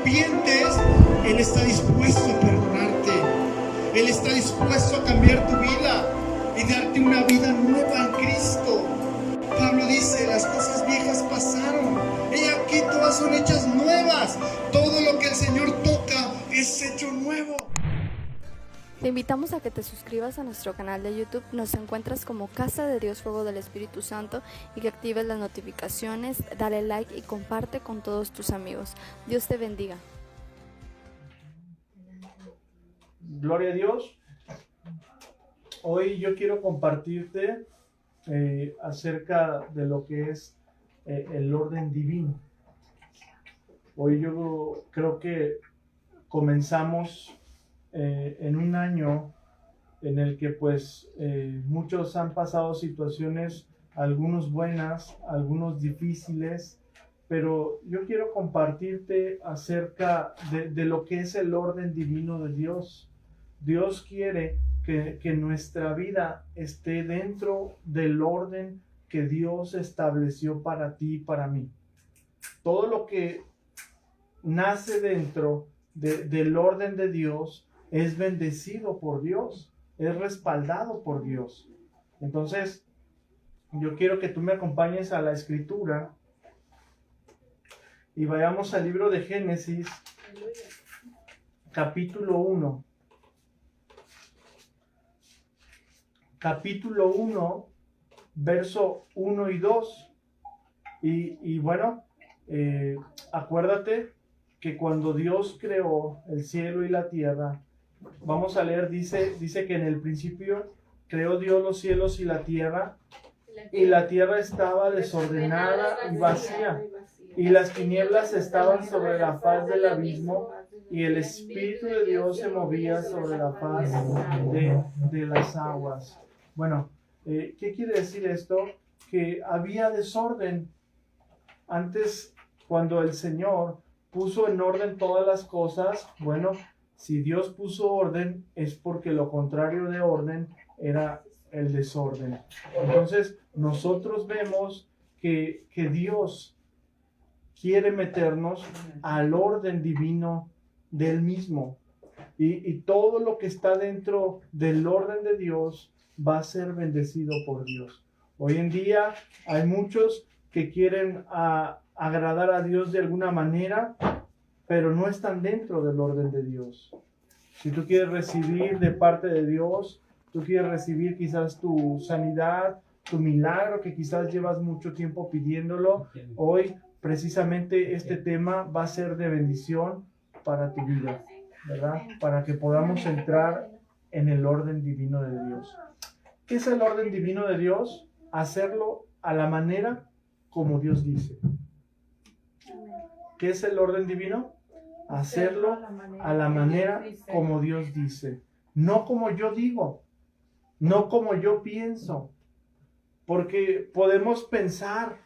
arrepientes, Él está dispuesto a perdonarte. Él está dispuesto a cambiar tu vida y darte una vida nueva en Cristo. Pablo dice, las cosas viejas pasaron, y aquí todas son hechas nuevas. Todo lo que el Señor toca es hecho nuevo. Te invitamos a que te suscribas a nuestro canal de YouTube. Nos encuentras como Casa de Dios Fuego del Espíritu Santo, y que actives las notificaciones, dale like y comparte con todos tus amigos. Dios te bendiga. Gloria a Dios. Hoy yo quiero compartirte acerca de lo que es el orden divino. Hoy yo creo que comenzamos en un año en el que muchos han pasado situaciones, algunos buenas, algunos difíciles, pero yo quiero compartirte acerca de lo que es el orden divino de Dios. Dios quiere que nuestra vida esté dentro del orden que Dios estableció para ti y para mí. Todo lo que nace dentro del orden de Dios es bendecido por Dios, es respaldado por Dios. Entonces, yo quiero que tú me acompañes a la Escritura y vayamos al libro de Génesis, capítulo 1. Capítulo 1, verso 1 y 2. Y bueno, acuérdate que cuando Dios creó el cielo y la tierra, vamos a leer, dice que en el principio creó Dios los cielos y la tierra estaba desordenada y vacía, y las tinieblas estaban sobre la faz del abismo, y el Espíritu de Dios se movía sobre la faz de las aguas. Bueno, ¿qué quiere decir esto? Que había desorden. Antes, cuando el Señor puso en orden todas las cosas, bueno, si Dios puso orden, es porque lo contrario de orden era el desorden. Entonces, nosotros vemos que Dios quiere meternos al orden divino del mismo. Y todo lo que está dentro del orden de Dios va a ser bendecido por Dios. Hoy en día hay muchos que quieren agradar a Dios de alguna manera, pero no están dentro del orden de Dios. Si tú quieres recibir de parte de Dios, tú quieres recibir quizás tu sanidad, tu milagro, que quizás llevas mucho tiempo pidiéndolo, hoy precisamente este tema va a ser de bendición para tu vida, ¿verdad? Para que podamos entrar en el orden divino de Dios. ¿Qué es el orden divino de Dios? Hacerlo a la manera como Dios dice. ¿Qué es el orden divino? Hacerlo a la manera como Dios dice. No como yo digo, no como yo pienso. Porque podemos pensar,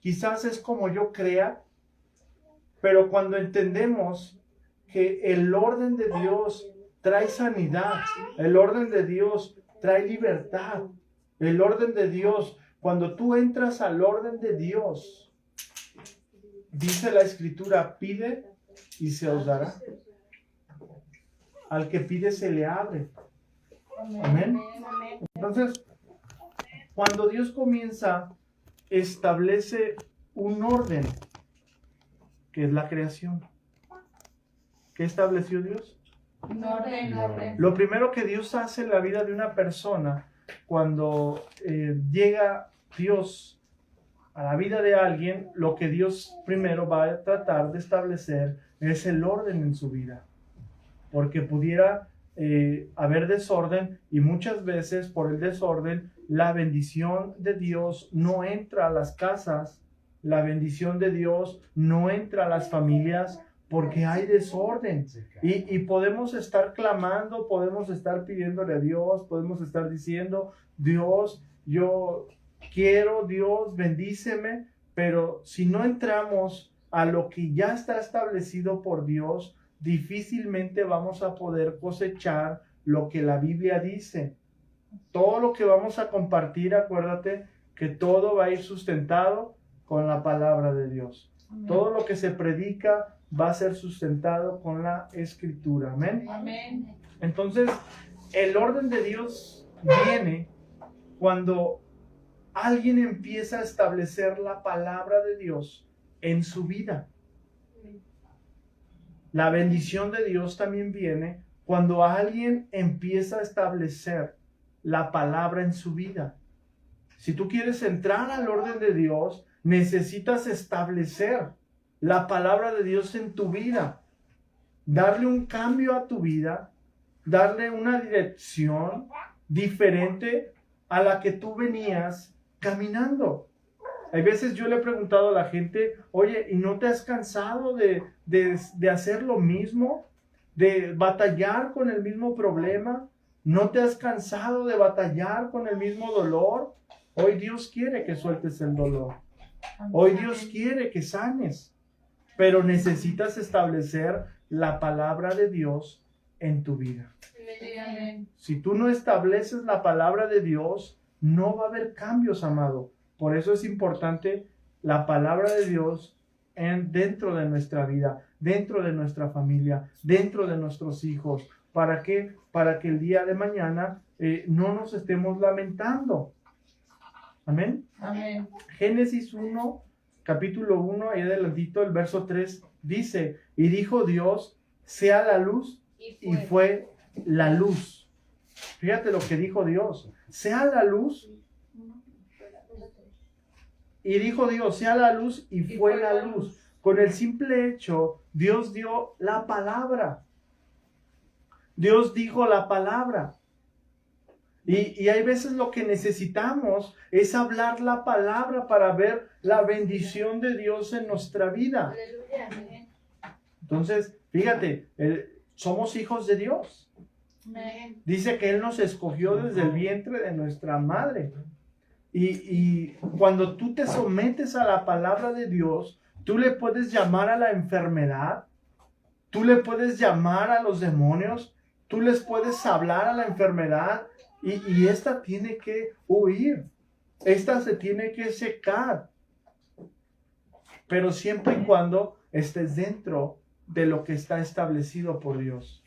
quizás es como yo crea, pero cuando entendemos que el orden de Dios trae sanidad, el orden de Dios trae libertad, el orden de Dios, cuando tú entras al orden de Dios, dice la Escritura, pide y se os dará. Al que pide se le abre. Amén. Entonces, cuando Dios comienza, establece un orden, que es la creación. ¿Qué estableció Dios? Un orden. Lo primero que Dios hace en la vida de una persona, cuando llega Dios a la vida de alguien, lo que Dios primero va a tratar de establecer es el orden en su vida. Porque pudiera haber desorden, y muchas veces por el desorden la bendición de Dios no entra a las casas, la bendición de Dios no entra a las familias, porque hay desorden. Y podemos estar clamando, podemos estar pidiéndole a Dios, podemos estar diciendo, Dios, yo quiero, Dios, bendíceme, pero si no entramos a lo que ya está establecido por Dios, difícilmente vamos a poder cosechar lo que la Biblia dice. Todo lo que vamos a compartir, acuérdate que todo va a ir sustentado con la palabra de Dios. Todo lo que se predica va a ser sustentado con la Escritura. Amén. Amén. Entonces, el orden de Dios viene cuando alguien empieza a establecer la palabra de Dios en su vida. La bendición de Dios también viene cuando alguien empieza a establecer la palabra en su vida. Si tú quieres entrar al orden de Dios, necesitas establecer la palabra de Dios en tu vida, darle un cambio a tu vida, darle una dirección diferente a la que tú venías caminando. Hay veces yo le he preguntado a la gente, oye, ¿y no te has cansado de hacer lo mismo? ¿De batallar con el mismo problema? ¿No te has cansado de batallar con el mismo dolor? Hoy Dios quiere que sueltes el dolor. Hoy Dios quiere que sanes. Pero necesitas establecer la palabra de Dios en tu vida. Amén. Si tú no estableces la palabra de Dios, no va a haber cambios, amado. Por eso es importante la palabra de Dios dentro de nuestra vida, dentro de nuestra familia, dentro de nuestros hijos. ¿Para qué? Para que el día de mañana no nos estemos lamentando. Amén. Amén. Génesis 1, capítulo 1, ahí adelantito, el verso 3, dice, y dijo Dios, sea la luz, y fue la luz. Fíjate lo que dijo Dios, sea la luz, y dijo Dios, sea la luz, y fue la luz. Con el simple hecho, Dios dio la palabra. Dios dijo la palabra. Y hay veces lo que necesitamos es hablar la palabra para ver la bendición de Dios en nuestra vida. Entonces, fíjate, somos hijos de Dios. Dice que Él nos escogió desde el vientre de nuestra madre. Y cuando tú te sometes a la palabra de Dios, tú le puedes llamar a la enfermedad, tú le puedes llamar a los demonios, tú les puedes hablar a la enfermedad y esta tiene que huir, esta se tiene que secar. Pero siempre y cuando estés dentro de lo que está establecido por Dios.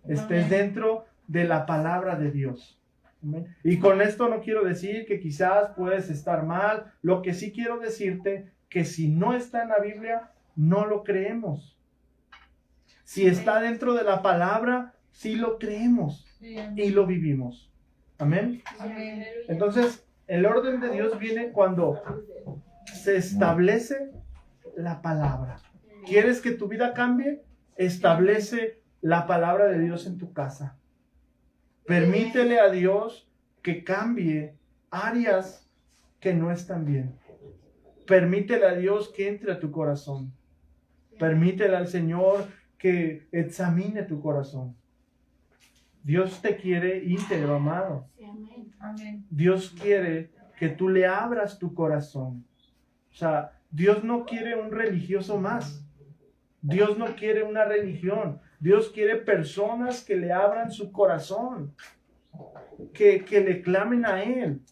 Estés dentro de la palabra de Dios. Amén. Y con esto no quiero decir que quizás puedes estar mal. Lo que sí quiero decirte que si no está en la Biblia, no lo creemos. Si está dentro de la palabra, sí lo creemos y lo vivimos. Amén. Amén. Entonces, el orden de Dios viene cuando se establece la palabra. ¿Quieres que tu vida cambie? Establece la palabra de Dios en tu casa. Permítele a Dios que cambie áreas que no están bien. Permítele a Dios que entre a tu corazón. Permítele al Señor que examine tu corazón. Dios te quiere íntegro, amado. Amén. Dios quiere que tú le abras tu corazón. O sea, Dios no quiere un religioso más. Dios no quiere una religión. Dios quiere personas que le abran su corazón, que le clamen a Él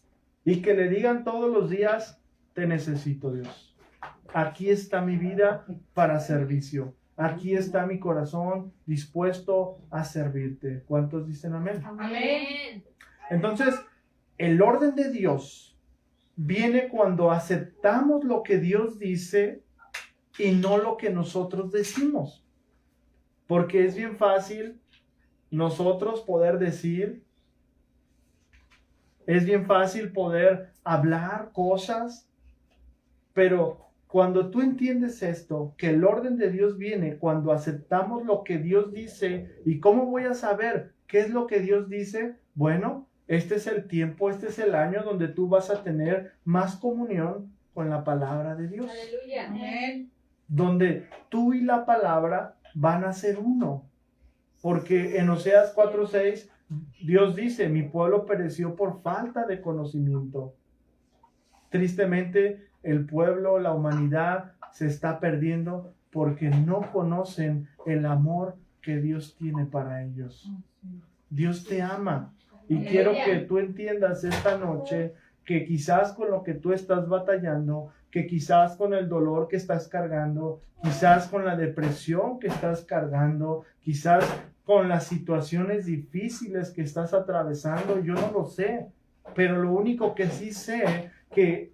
y que le digan todos los días, te necesito, Dios. Aquí está mi vida para servicio. Aquí está mi corazón dispuesto a servirte. ¿Cuántos dicen amén? Amén. Entonces, el orden de Dios viene cuando aceptamos lo que Dios dice y no lo que nosotros decimos. Porque es bien fácil nosotros poder decir, es bien fácil poder hablar cosas, pero cuando tú entiendes esto, que el orden de Dios viene cuando aceptamos lo que Dios dice, ¿y cómo voy a saber qué es lo que Dios dice? Bueno, este es el tiempo, este es el año donde tú vas a tener más comunión con la palabra de Dios. Aleluya. Amén. Donde tú y la palabra van a ser uno. Porque en Oseas 4:6 Dios dice, mi pueblo pereció por falta de conocimiento. Tristemente, el pueblo, la humanidad se está perdiendo porque no conocen el amor que Dios tiene para ellos. Dios te ama. Y quiero que tú entiendas esta noche que quizás con lo que tú estás batallando, que quizás con el dolor que estás cargando, quizás con la depresión que estás cargando, quizás con las situaciones difíciles que estás atravesando, yo no lo sé, pero lo único que sí sé que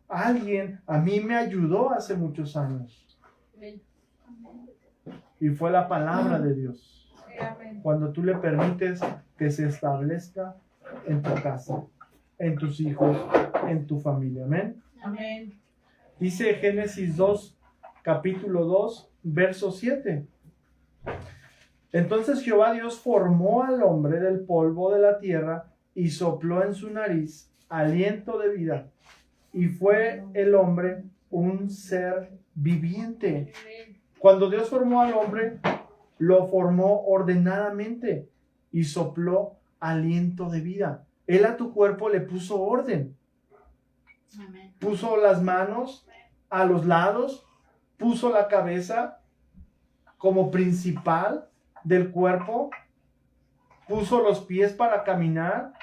alguien a mí me ayudó hace muchos años. Y fue la palabra de Dios. Cuando tú le permites que se establezca en tu casa, en tus hijos, en tu familia. Amén. Amén. Dice Génesis 2, capítulo 2, verso 7. Entonces Jehová Dios formó al hombre del polvo de la tierra y sopló en su nariz aliento de vida. Y fue el hombre un ser viviente. Cuando Dios formó al hombre, lo formó ordenadamente y sopló aliento de vida. Él a tu cuerpo le puso orden. Amén. Puso las manos a los lados, puso la cabeza como principal del cuerpo, puso los pies para caminar.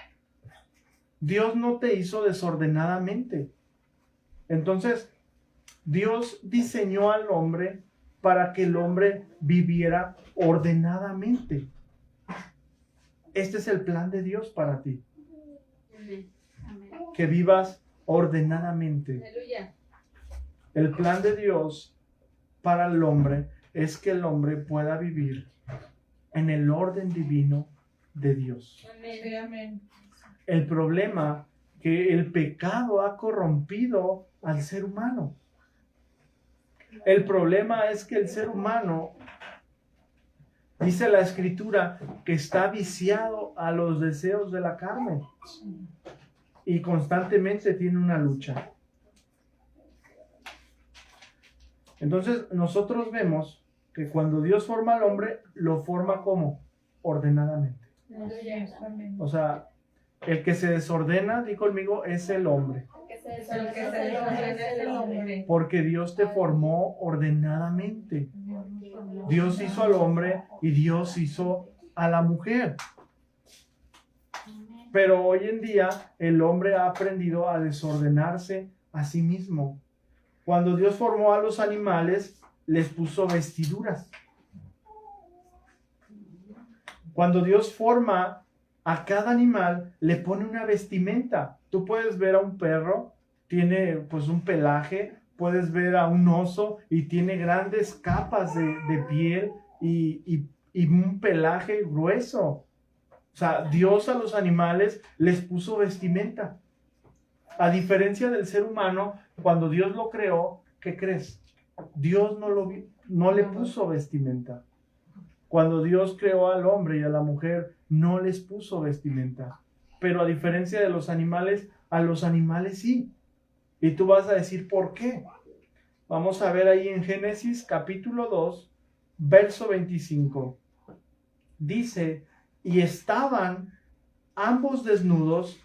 Dios no te hizo desordenadamente. Entonces, Dios diseñó al hombre para que el hombre viviera ordenadamente. Este es el plan de Dios para ti. Amén. Amén. Que vivas ordenadamente. Aleluya. El plan de Dios para el hombre es que el hombre pueda vivir en el orden divino de Dios. Amén. Amén. El problema que el pecado ha corrompido al ser humano. El problema es que el ser humano, dice la Escritura, que está viciado a los deseos de la carne y constantemente tiene una lucha. Entonces nosotros vemos que cuando Dios forma al hombre, lo forma como ordenadamente. Aleluya. Amén. O sea, el que se desordena, di conmigo, es el hombre. El que se desordena es el hombre. Porque Dios te formó ordenadamente. Dios hizo al hombre y Dios hizo a la mujer. Pero hoy en día el hombre ha aprendido a desordenarse a sí mismo. Cuando Dios formó a los animales, les puso vestiduras. Cuando Dios forma a cada animal, le pone una vestimenta. Tú puedes ver a un perro, tiene pues un pelaje, puedes ver a un oso y tiene grandes capas de piel y un pelaje grueso. O sea, Dios a los animales les puso vestimenta. A diferencia del ser humano, cuando Dios lo creó, ¿qué crees? Dios no le puso vestimenta. Cuando Dios creó al hombre y a la mujer, no les puso vestimenta. Pero a diferencia de los animales, a los animales sí. Y tú vas a decir, ¿por qué? Vamos a ver ahí en Génesis capítulo 2, verso 25. Dice, y estaban ambos desnudos,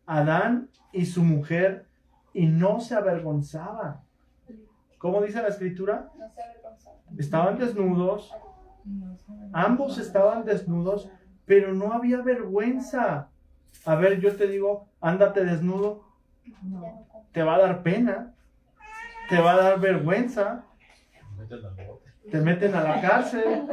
Adán y su mujer, y no se avergonzaban. ¿Cómo dice la Escritura? No se avergonzaba. Estaban desnudos, ambos estaban desnudos, pero no había vergüenza. A ver, yo te digo, ándate desnudo, te va a dar pena, te va a dar vergüenza, te meten a la cárcel.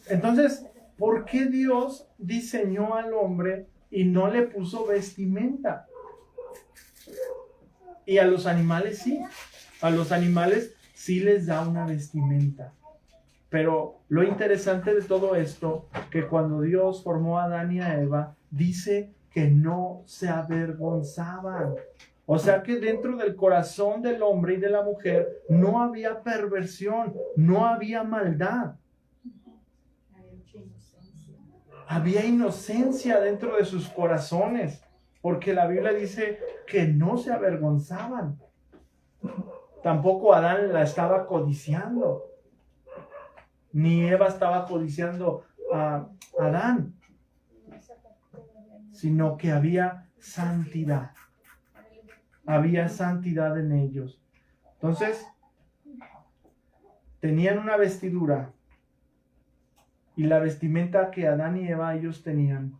Entonces, ¿por qué Dios diseñó al hombre y no le puso vestimenta? Y a los animales sí. A los animales sí les da una vestimenta. Pero lo interesante de todo esto, que cuando Dios formó a Adán y a Eva, dice que no se avergonzaban. O sea que dentro del corazón del hombre y de la mujer no había perversión, no había maldad. Había inocencia dentro de sus corazones, porque la Biblia dice que no se avergonzaban. Tampoco Adán la estaba codiciando, ni Eva estaba codiciando a Adán, sino que había santidad. Había santidad en ellos. Entonces, tenían una vestidura. Y la vestimenta que Adán y Eva ellos tenían,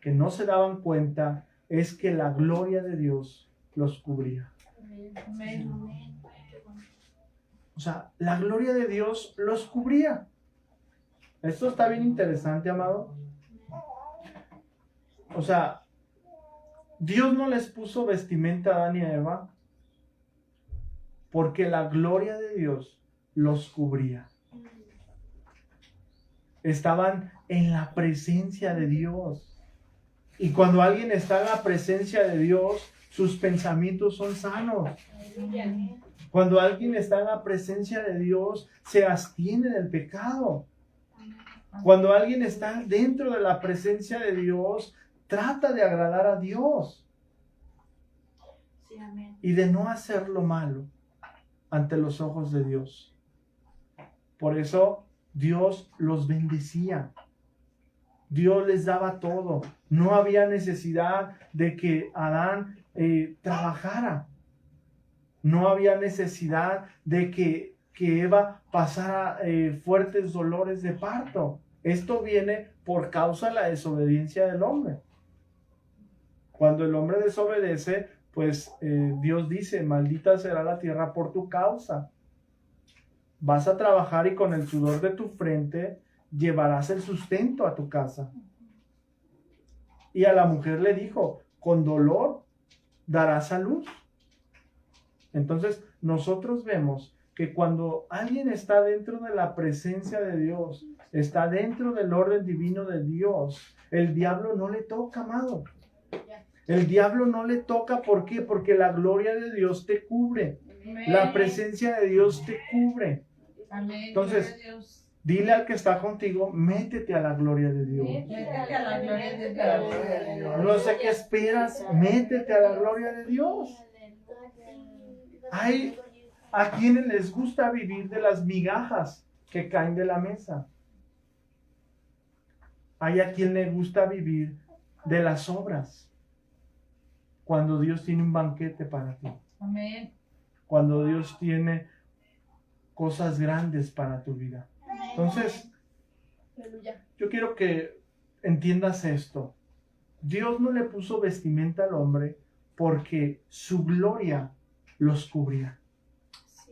que no se daban cuenta, es que la gloria de Dios los cubría. Amén. O sea, la gloria de Dios los cubría. Esto está bien interesante, amado. O sea, Dios no les puso vestimenta a Adán y a Eva porque la gloria de Dios los cubría. Estaban en la presencia de Dios. Y cuando alguien está en la presencia de Dios, sus pensamientos son sanos. Cuando alguien está en la presencia de Dios, se abstiene del pecado. Cuando alguien está dentro de la presencia de Dios, trata de agradar a Dios y de no hacer lo malo ante los ojos de Dios. Por eso Dios los bendecía. Dios les daba todo. No había necesidad de que Adán trabajara. No había necesidad de que Eva pasara fuertes dolores de parto. Esto viene por causa de la desobediencia del hombre. Cuando el hombre desobedece, pues Dios dice, maldita será la tierra por tu causa. Vas a trabajar y con el sudor de tu frente llevarás el sustento a tu casa. Y a la mujer le dijo, con dolor darás a luz. Entonces, nosotros vemos que cuando alguien está dentro de la presencia de Dios, está dentro del orden divino de Dios, el diablo no le toca, amado. El diablo no le toca, ¿por qué? Porque la gloria de Dios te cubre. La presencia de Dios te cubre. Entonces, dile al que está contigo, métete a la gloria de Dios. Métete a la gloria de Dios. No sé qué esperas, métete a la gloria de Dios. Hay a quienes les gusta vivir de las migajas que caen de la mesa. Hay a quien le gusta vivir de las obras. Cuando Dios tiene un banquete para ti. Amén. Cuando Dios tiene cosas grandes para tu vida. Entonces, yo quiero que entiendas esto. Dios no le puso vestimenta al hombre porque su gloria los cubría.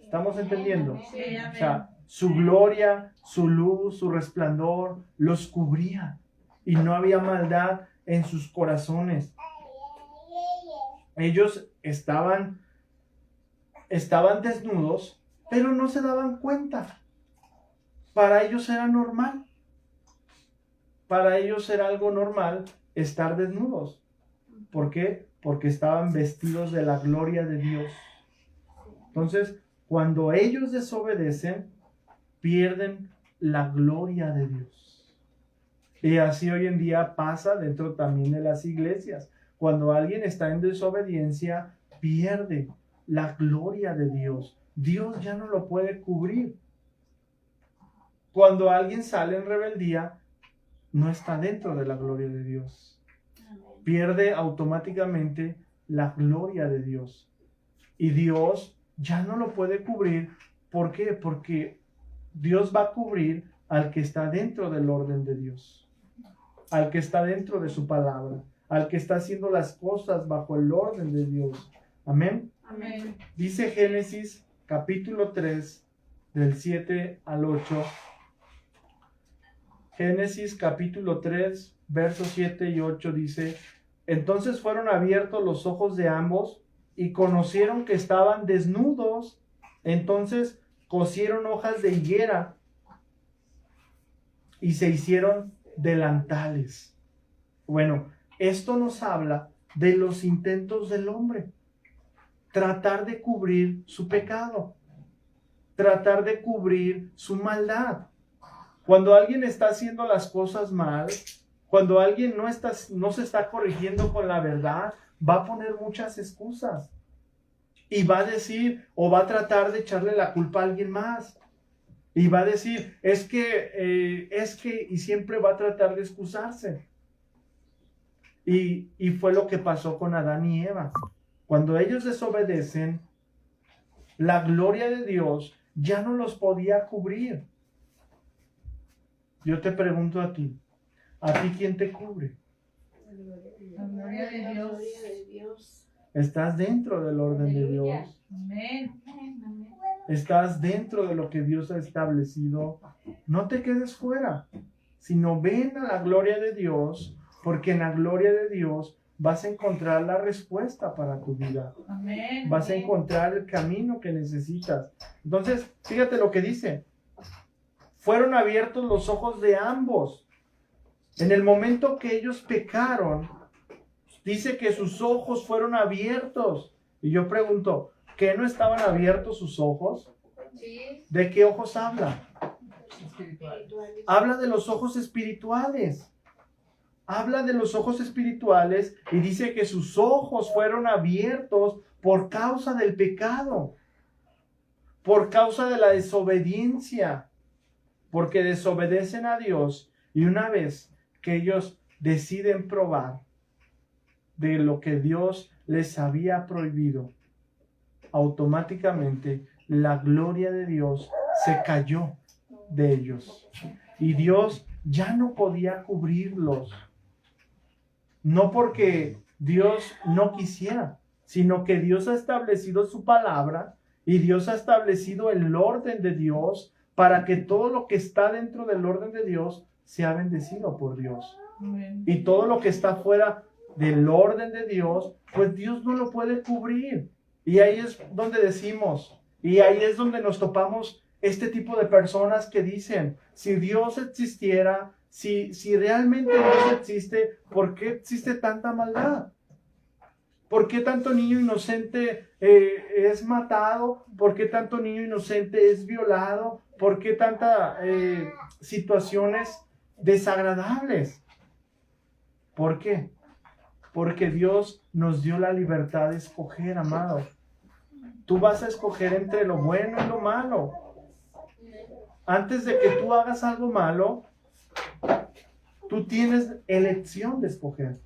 ¿Estamos entendiendo? Sí, amén. O sea, su gloria, su luz, su resplandor los cubría. Y no había maldad en sus corazones. Ellos estaban desnudos, pero no se daban cuenta. Para ellos era normal. Para ellos era algo normal estar desnudos. ¿Por qué? Porque estaban vestidos de la gloria de Dios. Entonces, cuando ellos desobedecen, pierden la gloria de Dios. Y así hoy en día pasa dentro también de las iglesias. Cuando alguien está en desobediencia, pierde la gloria de Dios. Dios ya no lo puede cubrir. Cuando alguien sale en rebeldía, no está dentro de la gloria de Dios. Pierde automáticamente la gloria de Dios. Y Dios ya no lo puede cubrir. ¿Por qué? Porque Dios va a cubrir al que está dentro del orden de Dios. Al que está dentro de su palabra. Al que está haciendo las cosas bajo el orden de Dios. Amén. Amén. Dice Génesis capítulo 3 del 7 al 8. Génesis capítulo 3 versos 7 y 8 dice: entonces fueron abiertos los ojos de ambos y conocieron que estaban desnudos. Entonces cosieron hojas de higuera y se hicieron delantales. Bueno, esto nos habla de los intentos del hombre. Tratar de cubrir su pecado. Tratar de cubrir su maldad. Cuando alguien está haciendo las cosas mal, cuando alguien no se está corrigiendo con la verdad, va a poner muchas excusas. Y va a decir, o va a tratar de echarle la culpa a alguien más. Y va a decir, es que, y siempre va a tratar de excusarse. Y fue lo que pasó con Adán y Eva. Cuando ellos desobedecen, la gloria de Dios ya no los podía cubrir. Yo te pregunto ¿a ti quién te cubre? La gloria de Dios. Estás dentro del orden de Dios. Amén. Estás dentro de lo que Dios ha establecido. No te quedes fuera, sino ven a la gloria de Dios, porque en la gloria de Dios vas a encontrar la respuesta para tu vida. Amén. Vas a encontrar el camino que necesitas. Entonces, fíjate lo que dice. Fueron abiertos los ojos de ambos. En el momento que ellos pecaron, dice que sus ojos fueron abiertos. Y yo pregunto, ¿qué no estaban abiertos sus ojos? ¿De qué ojos habla? Habla de los ojos espirituales. Habla de los ojos espirituales y dice que sus ojos fueron abiertos por causa del pecado, por causa de la desobediencia, porque desobedecen a Dios, y una vez que ellos deciden probar de lo que Dios les había prohibido, automáticamente la gloria de Dios se cayó de ellos y Dios ya no podía cubrirlos. No porque Dios no quisiera, sino que Dios ha establecido su palabra y Dios ha establecido el orden de Dios para que todo lo que está dentro del orden de Dios sea bendecido por Dios. Amén. Y todo lo que está fuera del orden de Dios, pues Dios no lo puede cubrir. Y ahí es donde decimos, y ahí es donde nos topamos este tipo de personas que dicen, si Dios existiera, si realmente Dios existe, ¿por qué existe tanta maldad? ¿Por qué tanto niño inocente es matado? ¿Por qué tanto niño inocente es violado? ¿Por qué tantas situaciones desagradables? ¿Por qué? Porque Dios nos dio la libertad de escoger, amado. Tú vas a escoger entre lo bueno y lo malo. Antes de que tú hagas algo malo, tú tienes elección de escoger.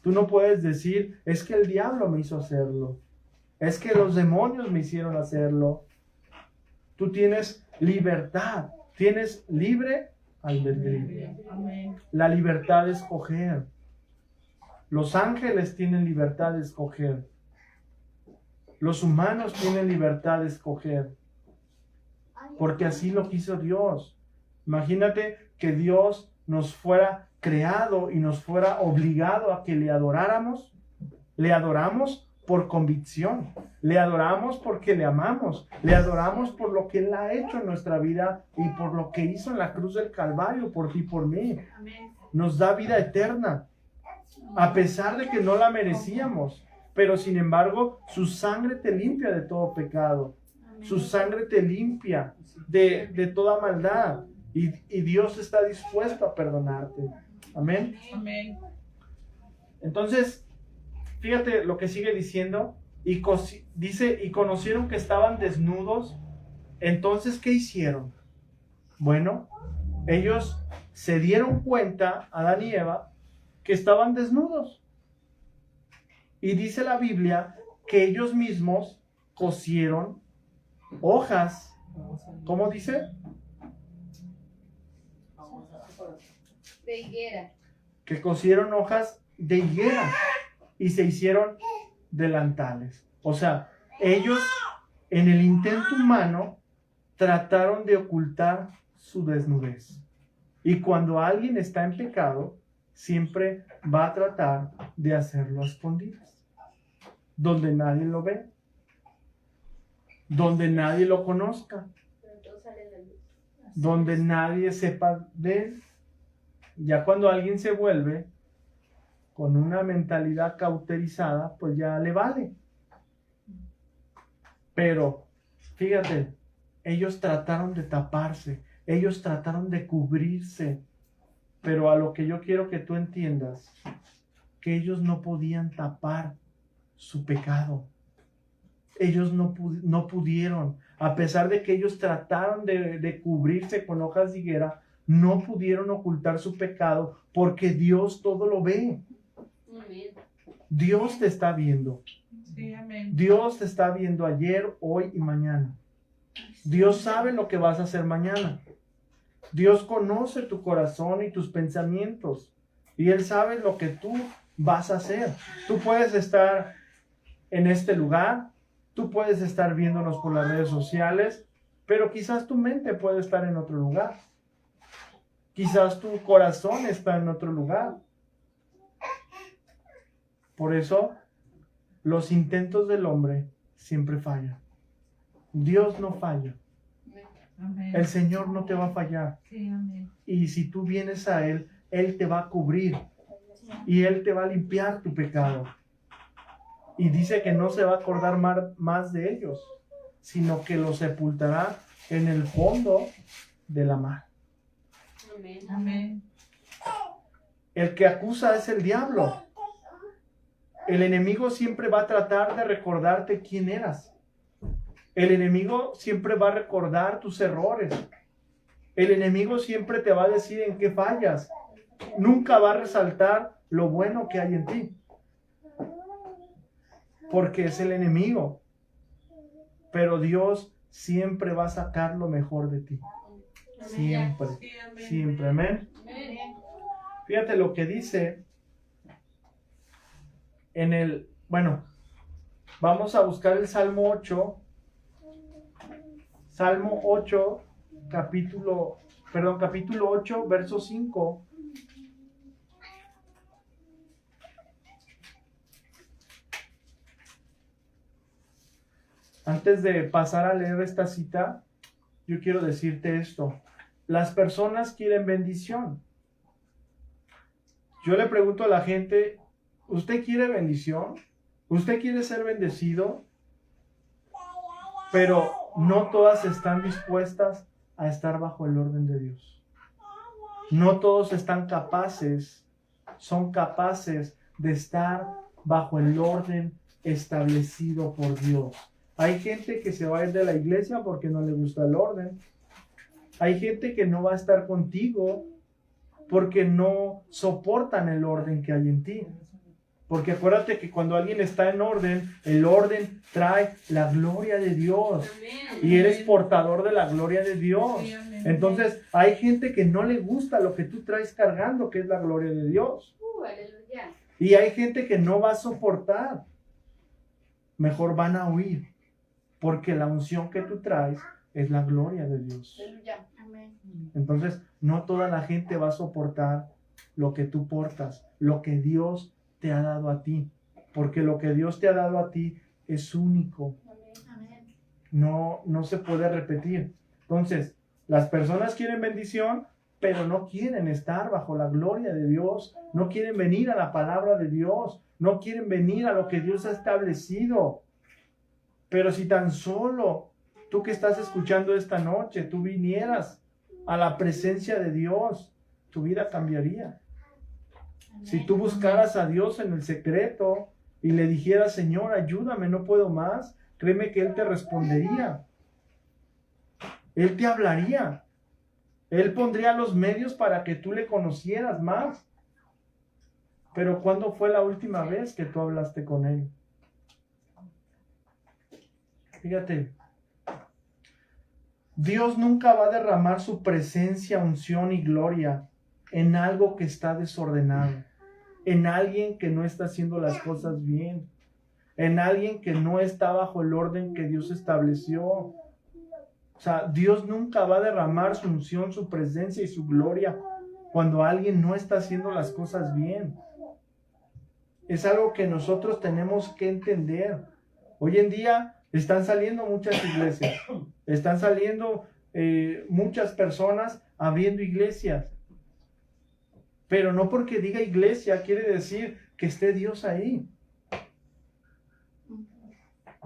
Tú no puedes decir, es que el diablo me hizo hacerlo. Es que los demonios me hicieron hacerlo. Tú tienes libertad. Tienes libre albedrío. Amén. La libertad de escoger. Los ángeles tienen libertad de escoger. Los humanos tienen libertad de escoger. Porque así lo quiso Dios. Imagínate que Dios nos fuera creado y nos fuera obligado a que le adoráramos. Le adoramos por convicción. Le adoramos porque le amamos. Le adoramos por lo que Él ha hecho en nuestra vida y por lo que hizo en la cruz del Calvario, por ti y por mí. Amén. Nos da vida eterna, a pesar de que no la merecíamos. Pero sin embargo, su sangre te limpia de todo pecado. Su sangre te limpia de toda maldad. Y Dios está dispuesto a perdonarte. Amén. Amén. Entonces, fíjate lo que sigue diciendo. Dice, y conocieron que estaban desnudos. Entonces, ¿qué hicieron? Bueno, ellos se dieron cuenta, Adán y Eva, que estaban desnudos. Y dice la Biblia que ellos mismos cosieron hojas. ¿Cómo dice? De higuera. Que cosieron hojas de higuera y se hicieron delantales. O sea, ellos en el intento humano trataron de ocultar su desnudez. Y cuando alguien está en pecado, siempre va a tratar de hacerlo a escondidas, donde nadie lo ve, donde nadie lo conozca, donde nadie sepa de él. Ya cuando alguien se vuelve con una mentalidad cauterizada, pues ya le vale. Pero, fíjate, ellos trataron de taparse, ellos trataron de cubrirse, pero a lo que yo quiero que tú entiendas, que ellos no podían tapar su pecado. Ellos no pudieron, a pesar de que ellos trataron de cubrirse con hojas de higuera, no pudieron ocultar su pecado porque Dios todo lo ve. Dios te está viendo. Sí, amén. Dios te está viendo ayer, hoy y mañana. Dios sabe lo que vas a hacer mañana. Dios conoce tu corazón y tus pensamientos. Y Él sabe lo que tú vas a hacer. Tú puedes estar en este lugar, tú puedes estar viéndonos por las redes sociales, pero quizás tu mente puede estar en otro lugar. Quizás tu corazón está en otro lugar. Por eso, los intentos del hombre siempre fallan. Dios no falla. Amén. El Señor no te va a fallar. Sí, amén. Y si tú vienes a Él, Él te va a cubrir. Y Él te va a limpiar tu pecado. Y dice que no se va a acordar más de ellos, sino que los sepultará en el fondo de la mar. Amén. El que acusa es el diablo. El enemigo siempre va a tratar de recordarte quién eras. El enemigo siempre va a recordar tus errores. El enemigo siempre te va a decir en qué fallas. Nunca va a resaltar lo bueno que hay en ti. Porque es el enemigo. Pero Dios siempre va a sacar lo mejor de ti. Siempre. Sí, amén. Siempre. Amén. Fíjate lo que dice vamos a buscar el Salmo 8. Salmo 8, capítulo 8, verso 5. Antes de pasar a leer esta cita, yo quiero decirte esto. Las personas quieren bendición. Yo le pregunto a la gente, ¿usted quiere bendición? ¿Usted quiere ser bendecido? Pero no todas están dispuestas a estar bajo el orden de Dios. No todos son capaces de estar bajo el orden establecido por Dios. Hay gente que se va a ir de la iglesia porque no le gusta el orden. Hay gente que no va a estar contigo porque no soportan el orden que hay en ti. Porque acuérdate que cuando alguien está en orden, el orden trae la gloria de Dios. Y eres portador de la gloria de Dios. Sí, amén. Entonces, hay gente que no le gusta lo que tú traes cargando, que es la gloria de Dios. Aleluya. Y hay gente que no va a soportar. Mejor van a huir. Porque la unción que tú traes es la gloria de Dios. Aleluya. Amén. Entonces, no toda la gente va a soportar lo que tú portas, lo que Dios te ha dado a ti. Porque lo que Dios te ha dado a ti es único. Amén. No se puede repetir. Entonces, las personas quieren bendición, pero no quieren estar bajo la gloria de Dios. No quieren venir a la palabra de Dios. No quieren venir a lo que Dios ha establecido. Pero si tan solo tú que estás escuchando esta noche, tú vinieras a la presencia de Dios, tu vida cambiaría. Si tú buscaras a Dios en el secreto y le dijeras, Señor, ayúdame, no puedo más, créeme que Él te respondería. Él te hablaría. Él pondría los medios para que tú le conocieras más. Pero ¿cuándo fue la última vez que tú hablaste con Él? Fíjate, Dios nunca va a derramar su presencia, unción y gloria en algo que está desordenado, en alguien que no está haciendo las cosas bien, en alguien que no está bajo el orden que Dios estableció. O sea, Dios nunca va a derramar su unción, su presencia y su gloria cuando alguien no está haciendo las cosas bien. Es algo que nosotros tenemos que entender. Hoy en día están saliendo muchas iglesias, están saliendo muchas personas abriendo iglesias. Pero no porque diga iglesia quiere decir que esté Dios ahí.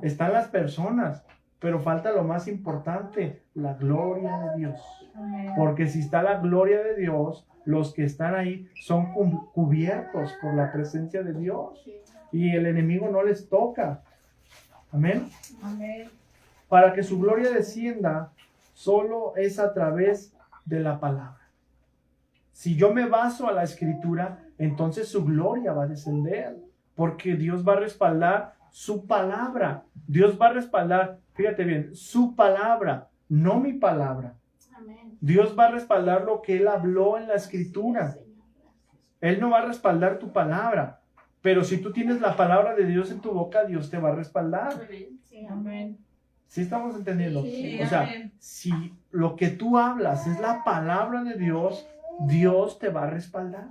Están las personas, pero falta lo más importante, la gloria de Dios. Amén. Porque si está la gloria de Dios, los que están ahí son cubiertos por la presencia de Dios. Y el enemigo no les toca. Amén. Amén. Para que su gloria descienda, solo es a través de la palabra. Si yo me baso a la escritura, entonces su gloria va a descender. Porque Dios va a respaldar su palabra. Dios va a respaldar, fíjate bien, su palabra, no mi palabra. Amén. Dios va a respaldar lo que Él habló en la escritura. Él no va a respaldar tu palabra. Pero si tú tienes la palabra de Dios en tu boca, Dios te va a respaldar. Amén. Sí, amén. Amén. ¿Sí estamos entendiendo? Sí, O sea, amén. si lo que tú hablas es la palabra de Dios, Dios te va a respaldar.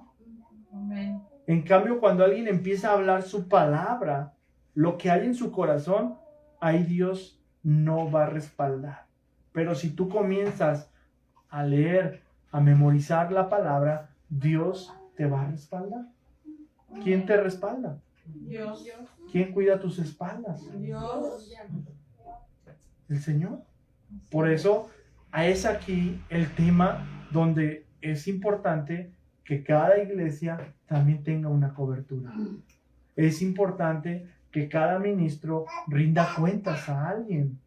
Amén. En cambio, cuando alguien empieza a hablar su palabra, lo que hay en su corazón, ahí Dios no va a respaldar. Pero si tú comienzas a leer, a memorizar la palabra, Dios te va a respaldar. ¿Quién te respalda? Dios. ¿Quién cuida tus espaldas? Dios. El Señor. Por eso es aquí el tema donde es importante que cada iglesia también tenga una cobertura. Es importante que cada ministro rinda cuentas a alguien.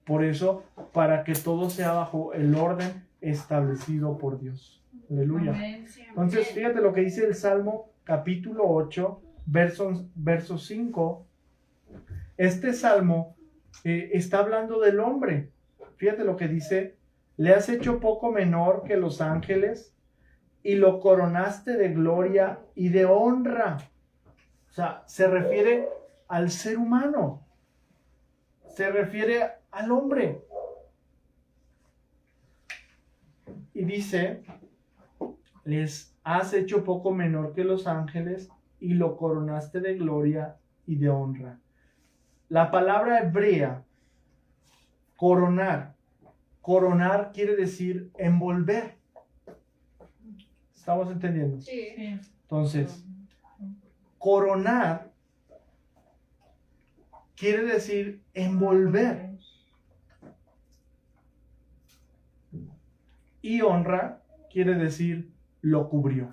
Por eso, para que todo sea bajo el orden establecido por Dios. Aleluya. Amén. Entonces, fíjate lo que dice el Salmo capítulo 8, verso 5. Este Salmo está hablando del hombre. Fíjate lo que dice: le has hecho poco menor que los ángeles y lo coronaste de gloria y de honra. O sea, se refiere al ser humano. Se refiere al hombre. Y dice: les has hecho poco menor que los ángeles y lo coronaste de gloria y de honra. La palabra hebrea, coronar Coronar quiere decir envolver. ¿Estamos entendiendo? Sí. Sí. Entonces, coronar quiere decir envolver. Y honra quiere decir lo cubrió.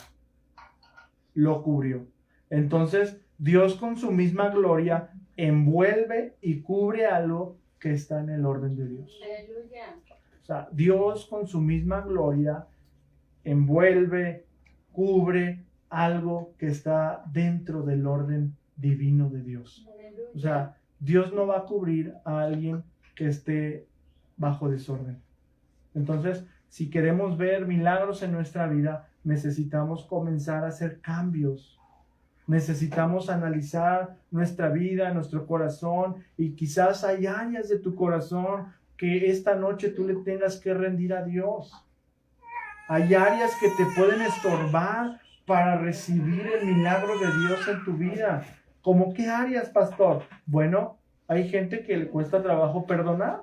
Lo cubrió. Entonces, Dios con su misma gloria envuelve y cubre algo que está en el orden de Dios. Aleluya. O sea, Dios con su misma gloria envuelve, cubre algo que está dentro del orden divino de Dios. Aleluya. O sea, Dios no va a cubrir a alguien que esté bajo desorden. Entonces, si queremos ver milagros en nuestra vida, necesitamos comenzar a hacer cambios. Necesitamos analizar nuestra vida, nuestro corazón, y quizás hay áreas de tu corazón que esta noche tú le tengas que rendir a Dios. Hay áreas que te pueden estorbar para recibir el milagro de Dios en tu vida. ¿Cómo qué áreas, pastor? Bueno, hay gente que le cuesta trabajo perdonar.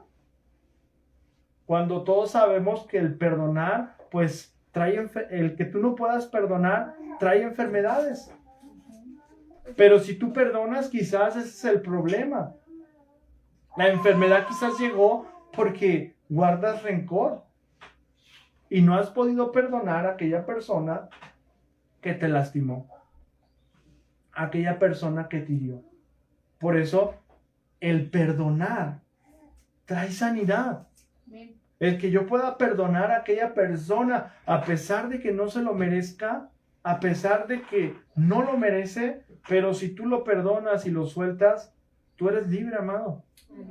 Cuando todos sabemos que el perdonar, pues trae el que tú no puedas perdonar, trae enfermedades. Pero si tú perdonas, quizás ese es el problema. La enfermedad quizás llegó porque guardas rencor y no has podido perdonar a aquella persona que te lastimó, a aquella persona que te hirió. Por eso, el perdonar trae sanidad. Amén. El que yo pueda perdonar a aquella persona a pesar de que no se lo merezca, a pesar de que no lo merece, pero si tú lo perdonas y lo sueltas, tú eres libre, amado.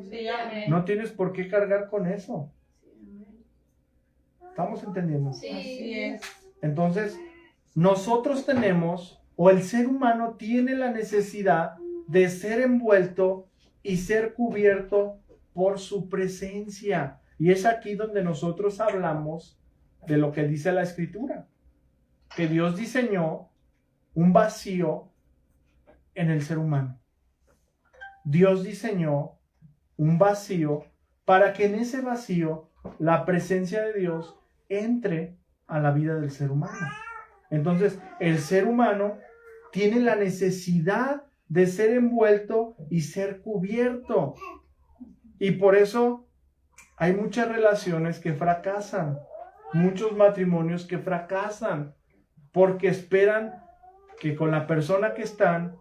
Sí, amén. No tienes por qué cargar con eso. ¿Estamos entendiendo? Sí. Así es. Entonces, nosotros tenemos, o el ser humano tiene la necesidad de ser envuelto y ser cubierto por su presencia. Y es aquí donde nosotros hablamos de lo que dice la Escritura, que Dios diseñó un vacío en el ser humano. Dios diseñó un vacío para que en ese vacío la presencia de Dios entre a la vida del ser humano. Entonces, el ser humano tiene la necesidad de ser envuelto y ser cubierto. Y por eso hay muchas relaciones que fracasan, muchos matrimonios que fracasan, porque esperan que con la persona que están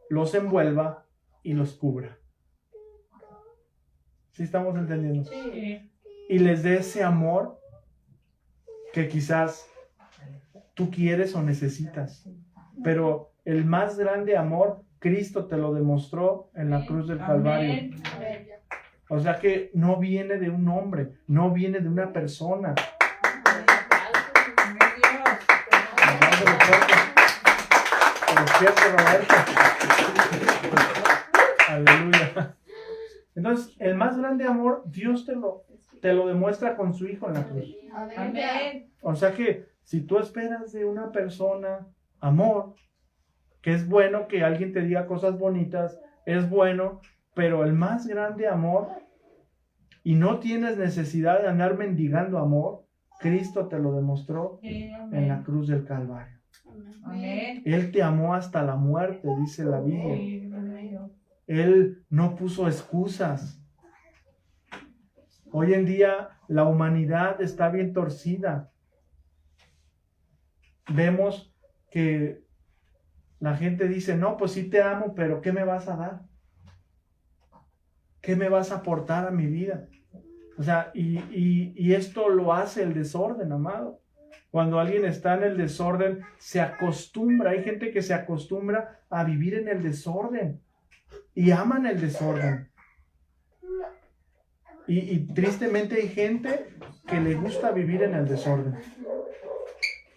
los envuelva y los cubra. ¿Sí estamos entendiendo? Sí. Y les dé ese amor que quizás tú quieres o necesitas. Pero el más grande amor, Cristo te lo demostró en la cruz del Calvario. Amén. Amén. O sea que no viene de un hombre, no viene de una persona. Amén, Dios. Despierta, Roberto. Aleluya. Entonces, el más grande amor, Dios te lo demuestra con su Hijo en la cruz. Amén. O sea que si tú esperas de una persona amor, que es bueno que alguien te diga cosas bonitas, es bueno, pero el más grande amor, y no tienes necesidad de andar mendigando amor, Cristo te lo demostró en la cruz del Calvario. Amén. Él te amó hasta la muerte, dice la Biblia. Sí, amén. Él no puso excusas. Hoy en día la humanidad está bien torcida. Vemos que la gente dice, no, pues sí te amo, pero ¿qué me vas a dar? ¿Qué me vas a aportar a mi vida? O sea, y esto lo hace el desorden, amado. Cuando alguien está en el desorden, se acostumbra. Hay gente que se acostumbra a vivir en el desorden y aman el desorden. Y tristemente hay gente que le gusta vivir en el desorden.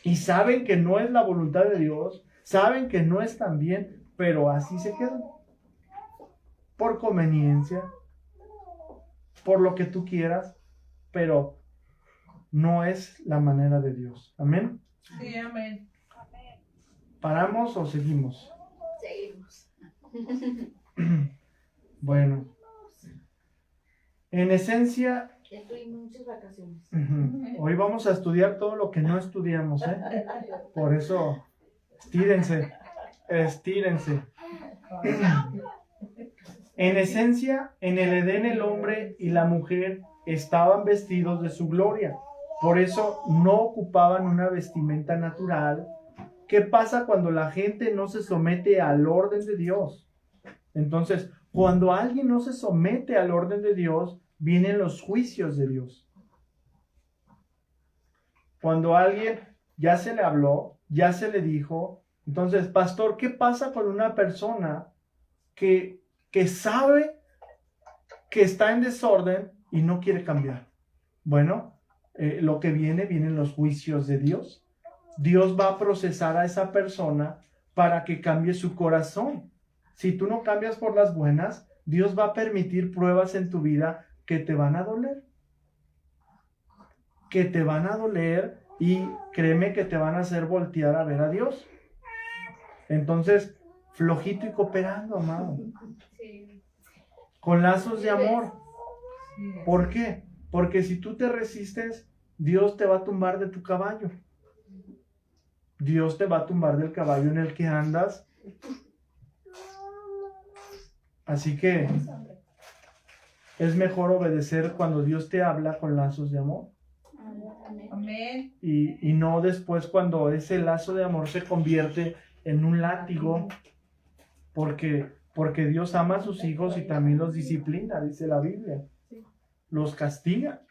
Y saben que no es la voluntad de Dios, saben que no están bien, pero así se quedan. Por conveniencia, por lo que tú quieras, pero no es la manera de Dios. Amén. Sí, amén. ¿Paramos o seguimos? Seguimos. Bueno. En esencia, Ya tuvimos muchas vacaciones. hoy vamos a estudiar todo lo que no estudiamos, ¿eh? Por eso, estírense. En esencia, en el Edén el hombre y la mujer estaban vestidos de su gloria. Por eso no ocupaban una vestimenta natural. ¿Qué pasa cuando la gente no se somete al orden de Dios? Entonces, cuando alguien no se somete al orden de Dios, vienen los juicios de Dios. Cuando a alguien ya se le habló, ya se le dijo, entonces, pastor, ¿qué pasa con una persona que sabe que está en desorden y no quiere cambiar? Bueno, lo que vienen los juicios de Dios. Dios va a procesar a esa persona para que cambie su corazón. Si tú no cambias por las buenas, Dios va a permitir pruebas en tu vida que te van a doler. Que te van a doler y créeme que te van a hacer voltear a ver a Dios. Entonces, flojito y cooperando, amado. Sí. Con lazos de amor. Sí. ¿Por qué? Porque si tú te resistes, Dios te va a tumbar de tu caballo. Dios te va a tumbar del caballo en el que andas. Así que es mejor obedecer cuando Dios te habla con lazos de amor. Amén. Y no después cuando ese lazo de amor se convierte en un látigo. Porque Dios ama a sus hijos y también los disciplina, dice la Biblia. Los castiga.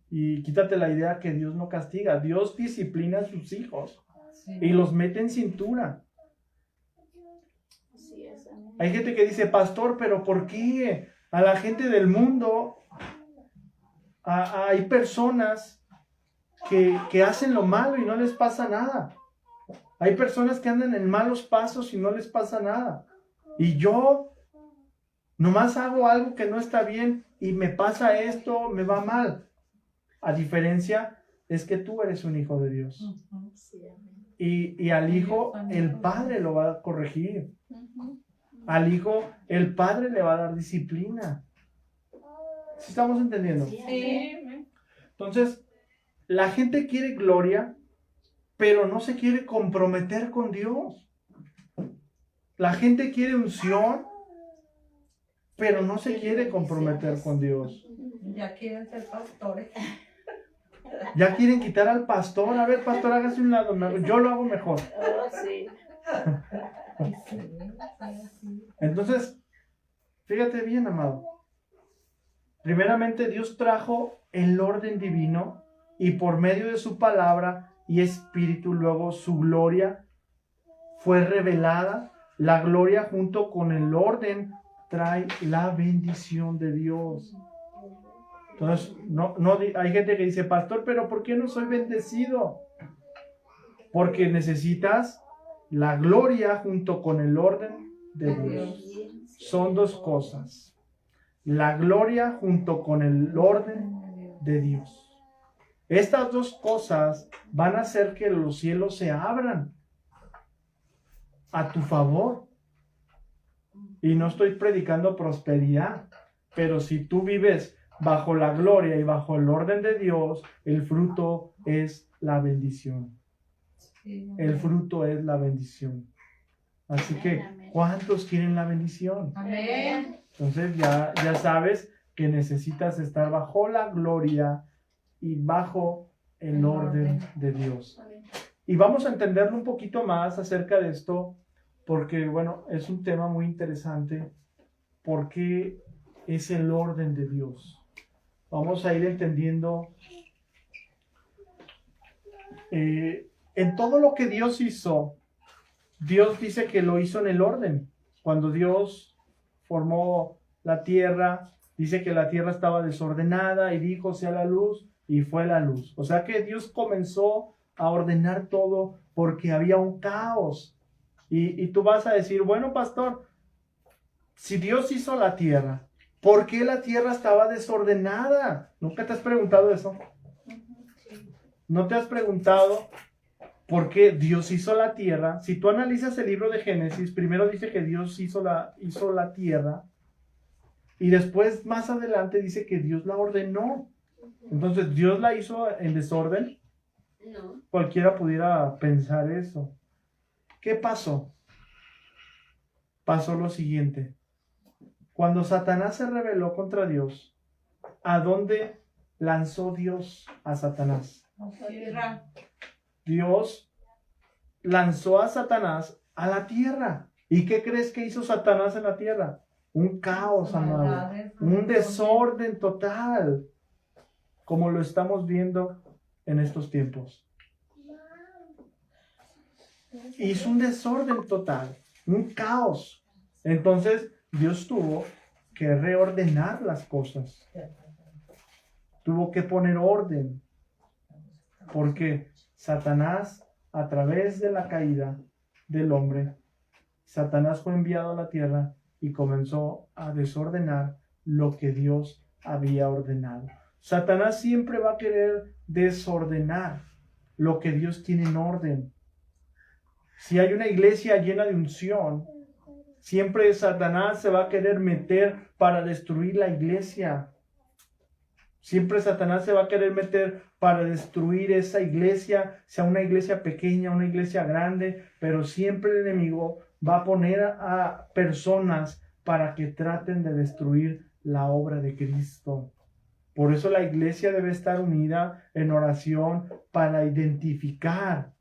Y quítate la idea que Dios no castiga. Dios disciplina a sus hijos Sí. y los mete en cintura. Así es, amén. Hay gente que dice, pastor, pero ¿por qué a la gente del mundo hay personas que hacen lo malo y no les pasa nada? Hay personas que andan en malos pasos y no les pasa nada. Y yo nomás hago algo que no está bien y me pasa esto, me va mal. A diferencia es que tú eres un hijo de Dios. Ujú. Sí, amén. Y al hijo el padre lo va a corregir. Al hijo el padre le va a dar disciplina. ¿Sí estamos entendiendo? Sí, Sí. amén. Entonces, la gente quiere gloria, pero no se quiere comprometer con Dios. La gente quiere unción, pero no se quiere comprometer con Dios. Ya quieren ser pastores. Ya quieren quitar al pastor. A ver, pastor, hágase un lado. Yo lo hago mejor. Oh, sí. Sí. Entonces, fíjate bien, amado. Primeramente, Dios trajo el orden divino y por medio de su palabra y espíritu, luego su gloria fue revelada. La gloria junto con el orden trae la bendición de Dios. Entonces, hay gente que dice, pastor, pero ¿por qué no soy bendecido? Porque necesitas La gloria junto con el orden de Dios. Son dos cosas. La gloria junto con el orden de Dios. Estas dos cosas van a hacer que los cielos se abran a tu favor. Y no estoy predicando prosperidad, pero si tú vives bajo la gloria y bajo el orden de Dios, el fruto es la bendición. El fruto es la bendición. Así que, ¿cuántos quieren la bendición? Amén. Entonces ya sabes que necesitas estar bajo la gloria y bajo el orden de Dios. Y vamos a entenderlo un poquito más acerca de esto, porque, bueno, es un tema muy interesante, porque es el orden de Dios. Vamos a ir entendiendo en todo lo que Dios hizo. Dios dice que lo hizo en el orden. Cuando Dios formó la tierra, dice que la tierra estaba desordenada y dijo sea la luz, y fue la luz. O sea que Dios comenzó a ordenar todo porque había un caos. Y tú vas a decir, bueno, pastor, si Dios hizo la tierra, ¿por qué la tierra estaba desordenada? ¿Nunca te has preguntado eso? ¿No te has preguntado por qué Dios hizo la tierra? Si tú analizas el libro de Génesis, primero dice que Dios hizo la tierra, y después más adelante dice que Dios la ordenó. Entonces, ¿Dios la hizo en desorden? No. Cualquiera pudiera pensar eso. ¿Qué pasó? Pasó lo siguiente. Cuando Satanás se rebeló contra Dios, ¿a dónde lanzó Dios a Satanás? Tierra. Dios lanzó a Satanás a la tierra. ¿Y qué crees que hizo Satanás en la tierra? Un caos, amado. Un desorden total, como lo estamos viendo en estos tiempos. Hizo un desorden total, un caos. Entonces Dios tuvo que reordenar las cosas. Tuvo que poner orden. Porque Satanás, a través de la caída del hombre, Satanás fue enviado a la tierra y comenzó a desordenar lo que Dios había ordenado. Satanás siempre va a querer desordenar lo que Dios tiene en orden. Si hay una iglesia llena de unción, siempre Satanás se va a querer meter para destruir la iglesia. Siempre Satanás se va a querer meter para destruir esa iglesia, sea una iglesia pequeña, una iglesia grande, pero siempre el enemigo va a poner a personas para que traten de destruir la obra de Cristo. Por eso la iglesia debe estar unida en oración para identificar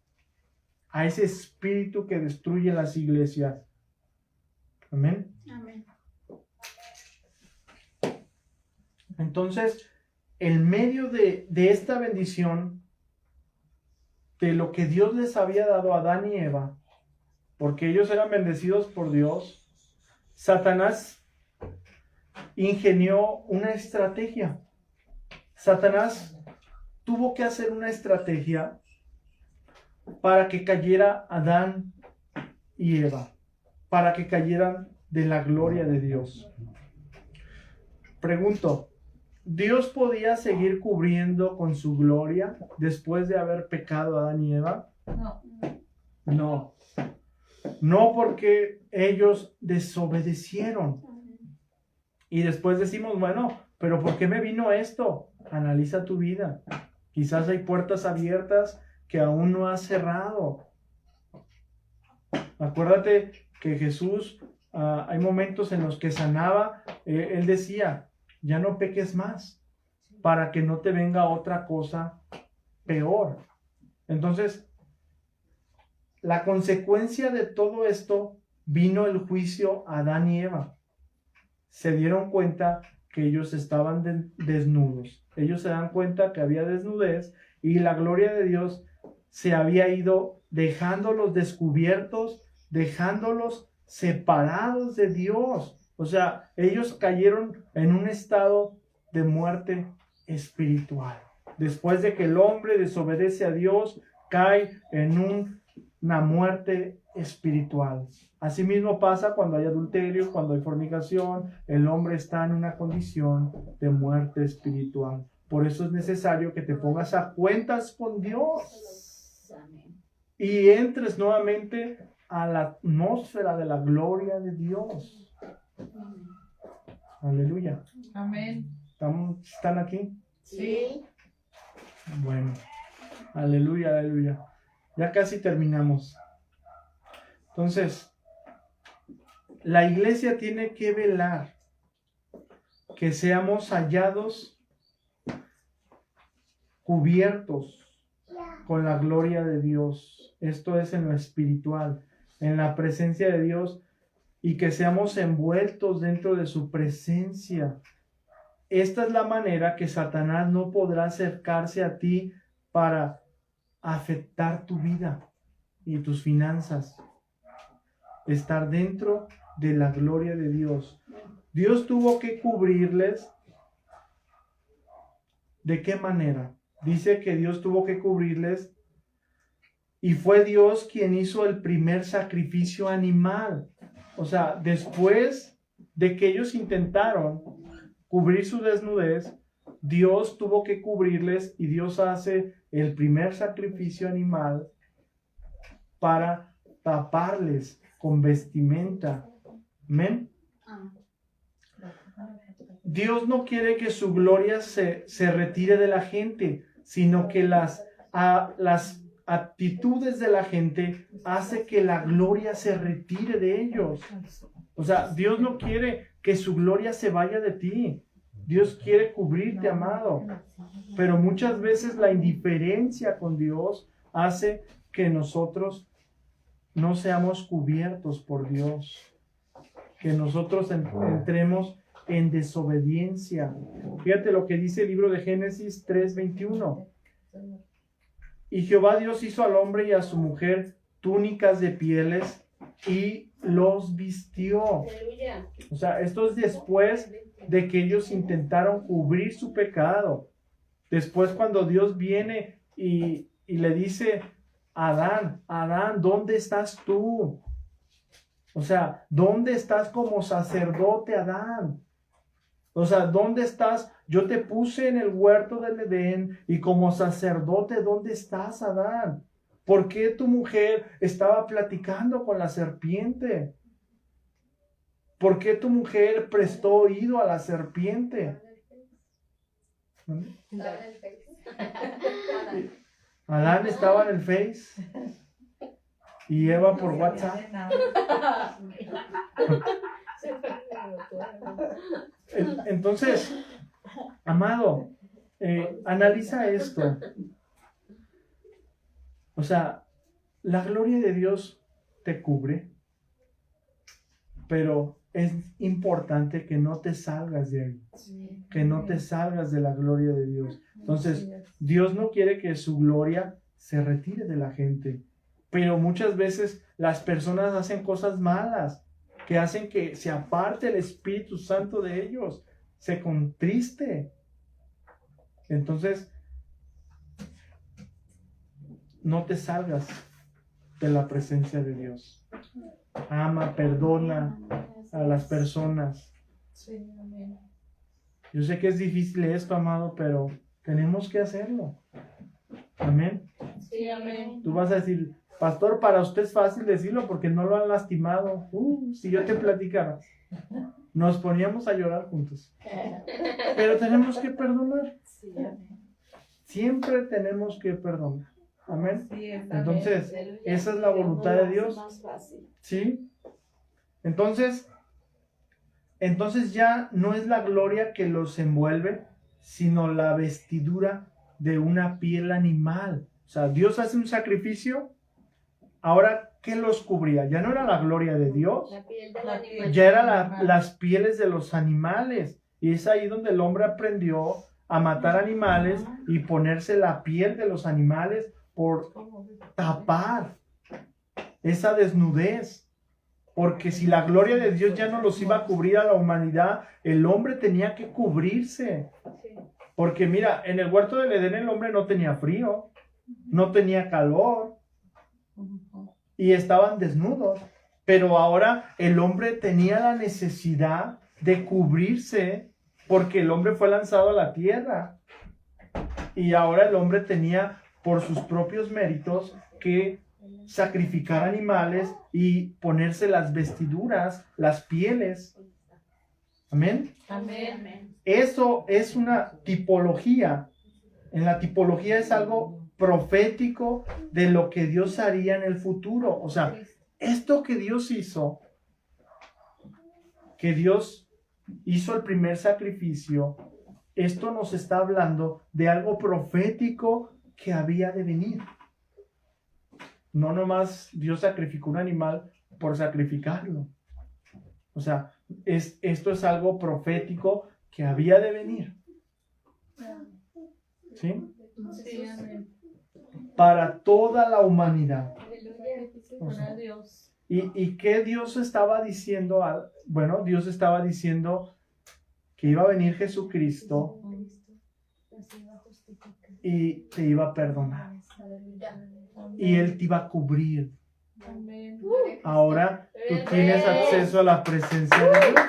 a ese espíritu que destruye las iglesias. Amén. Amén. Entonces, en medio de esta bendición, de lo que Dios les había dado a Adán y Eva, porque ellos eran bendecidos por Dios, Satanás ingenió una estrategia. Satanás tuvo que hacer una estrategia para que cayera Adán y Eva, para que cayeran de la gloria de Dios. Pregunto, ¿Dios podía seguir cubriendo con su gloria después de haber pecado Adán y Eva? No. No. No, porque ellos desobedecieron. Y después decimos, bueno, pero ¿por qué me vino esto? Analiza tu vida. Quizás hay puertas abiertas que aún no has cerrado. Acuérdate que Jesús, hay momentos en los que sanaba, Él decía, ya no peques más, para que no te venga otra cosa peor. Entonces, la consecuencia de todo esto vino el juicio a Adán y Eva. Se dieron cuenta que ellos estaban desnudos. Ellos se dan cuenta que había desnudez y la gloria de Dios se había ido dejándolos descubiertos, dejándolos separados de Dios. O sea, ellos cayeron en un estado de muerte espiritual. Después de que el hombre desobedece a Dios, cae en un una muerte espiritual. Asimismo pasa cuando hay adulterio, cuando hay fornicación, el hombre está en una condición de muerte espiritual. Por eso es necesario que te pongas a cuentas con Dios Amén. y entres nuevamente a la atmósfera de la gloria de Dios. Aleluya. Amén. ¿Están aquí? Sí. Bueno, aleluya, aleluya. Ya casi terminamos. Entonces, la iglesia tiene que velar que seamos hallados cubiertos con la gloria de Dios. Esto es en lo espiritual, en la presencia de Dios, y que seamos envueltos dentro de su presencia. Esta es la manera que Satanás no podrá acercarse a ti para afectar tu vida y tus finanzas. Estar dentro de la gloria de Dios. Dios tuvo que cubrirles. ¿De qué manera? Dice que Dios tuvo que cubrirles y fue Dios quien hizo el primer sacrificio animal. O sea, después de que ellos intentaron cubrir su desnudez, Dios tuvo que cubrirles y Dios hace el primer sacrificio animal para taparles con vestimenta. ¿Amén? Dios no quiere que su gloria se retire de la gente, sino que las actitudes de la gente hace que la gloria se retire de ellos. O sea, Dios no quiere que su gloria se vaya de ti. Dios quiere cubrirte, amado. Pero muchas veces la indiferencia con Dios hace que nosotros no seamos cubiertos por Dios. Que nosotros entremos en desobediencia. Fíjate lo que dice el libro de Génesis 3:21. Y Jehová Dios hizo al hombre y a su mujer túnicas de pieles y los vistió. Aleluya. O sea, esto es después de que ellos intentaron cubrir su pecado. Después cuando Dios viene y le dice a Adán, Adán, ¿dónde estás tú? O sea, ¿dónde estás como sacerdote, Adán? O sea, ¿dónde estás? Yo te puse en el huerto del Edén y como sacerdote, ¿dónde estás, Adán? ¿Por qué tu mujer estaba platicando con la serpiente? ¿Por qué tu mujer prestó oído a la serpiente? Adán estaba en el Face y Eva por WhatsApp. Entonces, amado, analiza esto. O sea, la gloria de Dios te cubre, pero es importante que no te salgas de ahí, que no te salgas de la gloria de Dios. Entonces, Dios no quiere que su gloria se retire de la gente, pero muchas veces las personas hacen cosas malas que hacen que se aparte el Espíritu Santo de ellos, se contriste. Entonces, no te salgas de la presencia de Dios. Ama, perdona a las personas. Yo sé que es difícil esto, amado, pero tenemos que hacerlo. Amén. Sí, amén. Tú vas a decir, pastor, para usted es fácil decirlo porque no lo han lastimado. Si yo te platicara, nos poníamos a llorar juntos. Pero tenemos que perdonar. Sí, amén. Siempre tenemos que perdonar. Amén. Sí, Entonces, Aleluya. esa es la voluntad de Dios. Más fácil. ¿Sí? Entonces ya no es la gloria que los envuelve, sino la vestidura de una piel animal. O sea, Dios hace un sacrificio. Ahora, ¿qué los cubría? Ya no era la gloria de Dios, La piel del La animal. piel. ya eran las pieles de los animales. Y es ahí donde el hombre aprendió a matar animales y ponerse la piel de los animales por tapar esa desnudez. Porque si la gloria de Dios ya no los iba a cubrir a la humanidad, el hombre tenía que cubrirse. Sí. Porque mira, en el huerto del Edén el hombre no tenía frío, no tenía calor. y estaban desnudos. Pero ahora el hombre tenía la necesidad de cubrirse porque el hombre fue lanzado a la tierra. Y ahora el hombre tenía por sus propios méritos que sacrificar animales y ponerse las vestiduras, las pieles. Amén. Amén. Eso es una tipología. En la tipología es algo profético de lo que Dios haría en el futuro. O sea, esto que Dios hizo, que Dios hizo el primer sacrificio, esto nos está hablando de algo profético que había de venir. No nomás Dios sacrificó un animal por sacrificarlo. O sea, esto es algo profético que había de venir. ¿Sí? Sí, amén. Para toda la humanidad. O sea, Para Dios. ¿Y qué Dios estaba diciendo? Bueno, Dios estaba diciendo que iba a venir Jesucristo y te iba a perdonar. Y Él te iba a cubrir. Amén. Ahora tú tienes acceso a la presencia de Dios.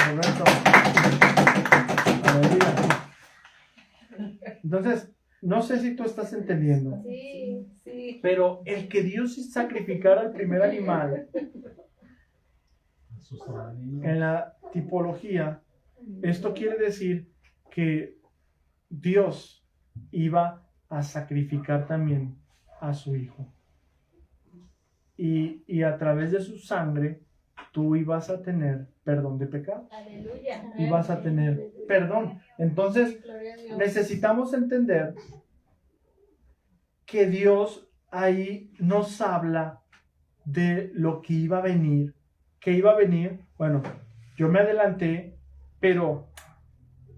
Roberto. Aleluya. Entonces, no sé si tú estás entendiendo, Sí. Sí. pero el que Dios sacrificara el primer animal en la tipología, esto quiere decir que Dios iba a sacrificar también a su hijo. Y a través de su sangre, tú ibas a tener perdón de pecado. Aleluya. Ibas a tener perdón. Entonces, Gloria a Dios. necesitamos entender que Dios ahí nos habla de lo que iba a venir. ¿Qué iba a venir? Bueno, yo me adelanté, pero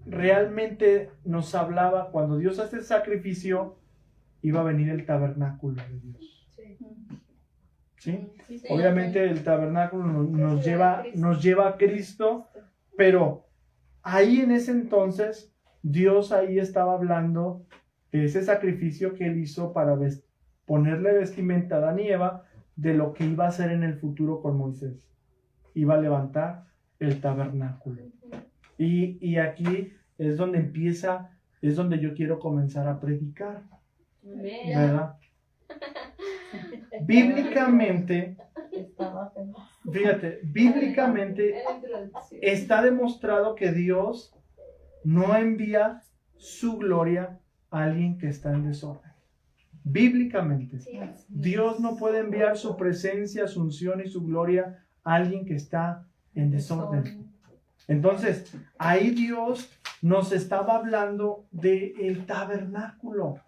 realmente nos hablaba, cuando Dios hace el sacrificio, iba a venir el tabernáculo de Dios. ¿Sí? Obviamente el tabernáculo nos lleva a Cristo, pero ahí en ese entonces, Dios ahí estaba hablando de ese sacrificio que Él hizo para ponerle vestimenta a Adán y Eva, de lo que iba a hacer en el futuro con Moisés. Iba a levantar el tabernáculo. Y aquí es donde es donde yo quiero comenzar a predicar, ¿verdad? Bíblicamente, fíjate, bíblicamente está demostrado que Dios no envía su gloria a alguien que está en desorden. Bíblicamente, Dios no puede enviar su presencia, su unción y su gloria a alguien que está en desorden. Entonces, ahí Dios nos estaba hablando del tabernáculo.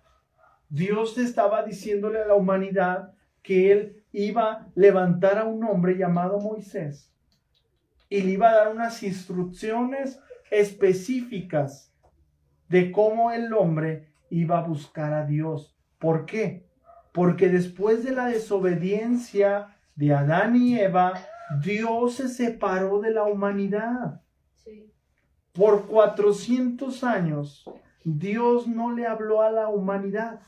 Dios estaba diciéndole a la humanidad que Él iba a levantar a un hombre llamado Moisés y le iba a dar unas instrucciones específicas de cómo el hombre iba a buscar a Dios. ¿Por qué? Porque después de la desobediencia de Adán y Eva, Dios se separó de la humanidad. Por 400 años, Dios no le habló a la humanidad.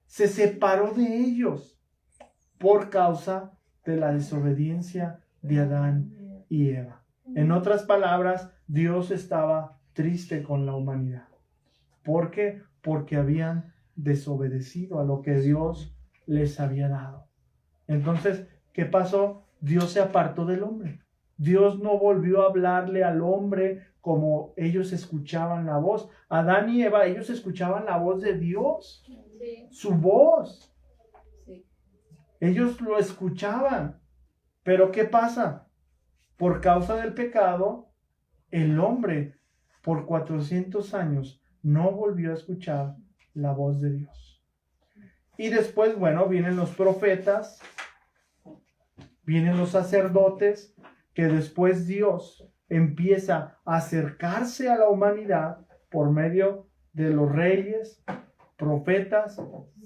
Se separó de ellos por causa de la desobediencia de Adán y Eva. En otras palabras, Dios estaba triste con la humanidad. ¿Por qué? Porque habían desobedecido a lo que Dios les había dado. Entonces, ¿qué pasó? Dios se apartó del hombre. Dios no volvió a hablarle al hombre como ellos escuchaban la voz. Adán y Eva, ellos escuchaban la voz de Dios. Su voz. Ellos lo escuchaban. Pero ¿qué pasa? Por causa del pecado, el hombre por 400 años no volvió a escuchar la voz de Dios. Y después, bueno, vienen los profetas, vienen los sacerdotes, que después Dios empieza a acercarse a la humanidad por medio de los reyes, profetas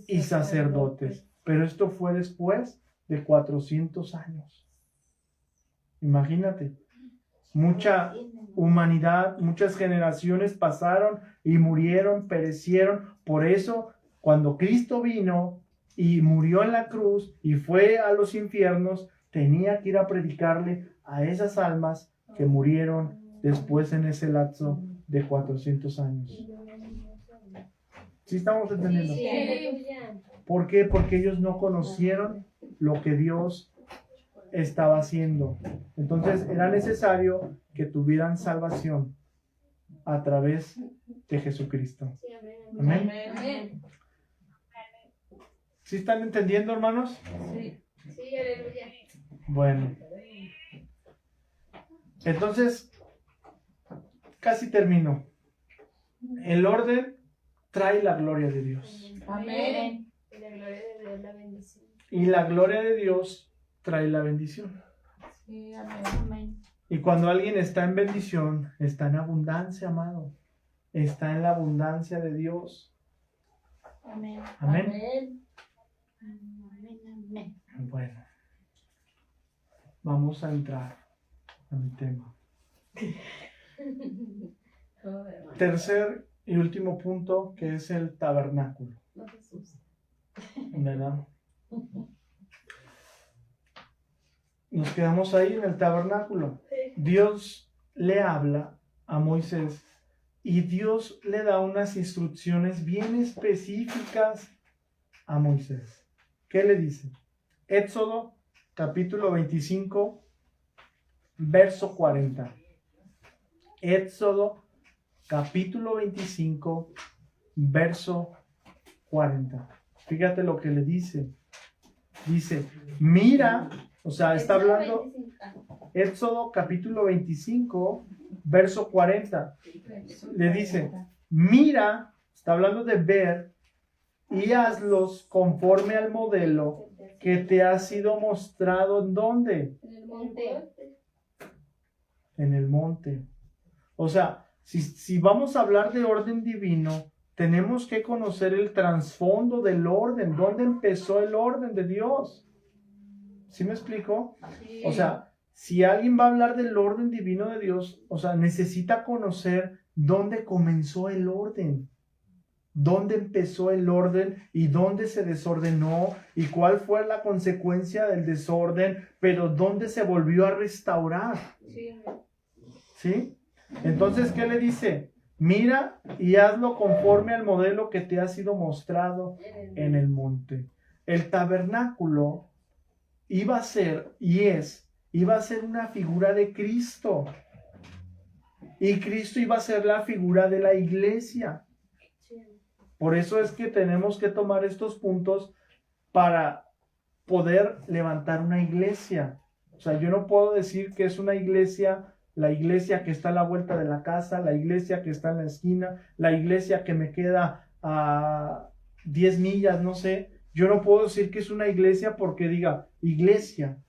y sacerdotes. Pero esto fue después de 400 años. Imagínate, mucha humanidad, muchas generaciones pasaron y murieron, perecieron. Por eso, cuando Cristo vino, y murió en la cruz y fue a los infiernos, tenía que ir a predicarle a esas almas que murieron después en ese lapso de 400 años. ¿Sí estamos entendiendo? ¿Por qué? Porque ellos no conocieron lo que Dios estaba haciendo. Entonces era necesario que tuvieran salvación a través de Jesucristo. Amén. Amén. ¿Sí están entendiendo, hermanos? Sí. Sí, aleluya. Bueno. Entonces, casi termino. El orden trae la gloria de Dios. Amén. Y la gloria de Dios, la bendición. Y la gloria de Dios trae la bendición. Sí, amén. Amén. Y cuando alguien está en bendición, está en abundancia, amado. Está en la abundancia de Dios. Amén. Amén. Amén. Amén. Bueno. Vamos a entrar a mi tema. Tercer y último punto, que es el tabernáculo. ¿Verdad? Nos quedamos ahí en el tabernáculo. Dios le habla a Moisés y Dios le da unas instrucciones bien específicas a Moisés. ¿Qué le dice? Éxodo capítulo 25, verso 40. Éxodo capítulo 25, verso 40. Fíjate lo que le dice. Dice, mira, o sea, está hablando Éxodo capítulo 25, verso 40. Le dice, mira, está hablando de ver, y hazlos conforme al modelo que te ha sido mostrado. ¿En dónde? En el monte. En el monte. O sea, si vamos a hablar de orden divino, tenemos que conocer el trasfondo del orden, dónde empezó el orden de Dios. ¿Sí me explico? Sí. O sea, si alguien va a hablar del orden divino de Dios, o sea, necesita conocer dónde comenzó el orden, dónde empezó el orden y dónde se desordenó y cuál fue la consecuencia del desorden, pero dónde se volvió a restaurar. Sí. ¿Sí? Entonces, ¿qué le dice? Mira y hazlo conforme al modelo que te ha sido mostrado en el monte. El tabernáculo iba a ser una figura de Cristo. Y Cristo iba a ser la figura de la iglesia. Por eso es que tenemos que tomar estos puntos para poder levantar una iglesia. O sea, yo no puedo decir que es una iglesia, la iglesia que está a la vuelta de la casa, la iglesia que está en la esquina, la iglesia que me queda a 10 millas, no sé. Yo no puedo decir que es una iglesia porque diga iglesia.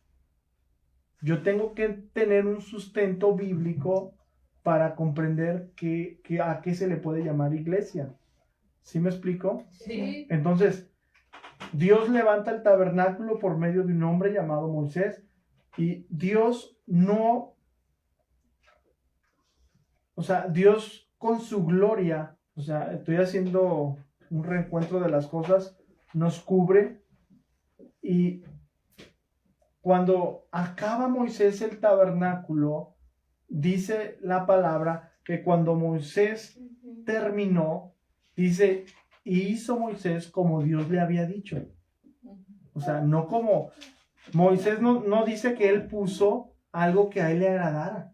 Yo tengo que tener un sustento bíblico para comprender a qué se le puede llamar iglesia. ¿Sí me explico? Sí. Entonces, Dios levanta el tabernáculo por medio de un hombre llamado Moisés y Dios con su gloria, o sea, estoy haciendo un reencuentro de las cosas, nos cubre y cuando acaba Moisés el tabernáculo, dice la palabra que cuando Moisés terminó, dice, y hizo Moisés como Dios le había dicho. O sea, no como Moisés no dice que él puso algo que a él le agradara,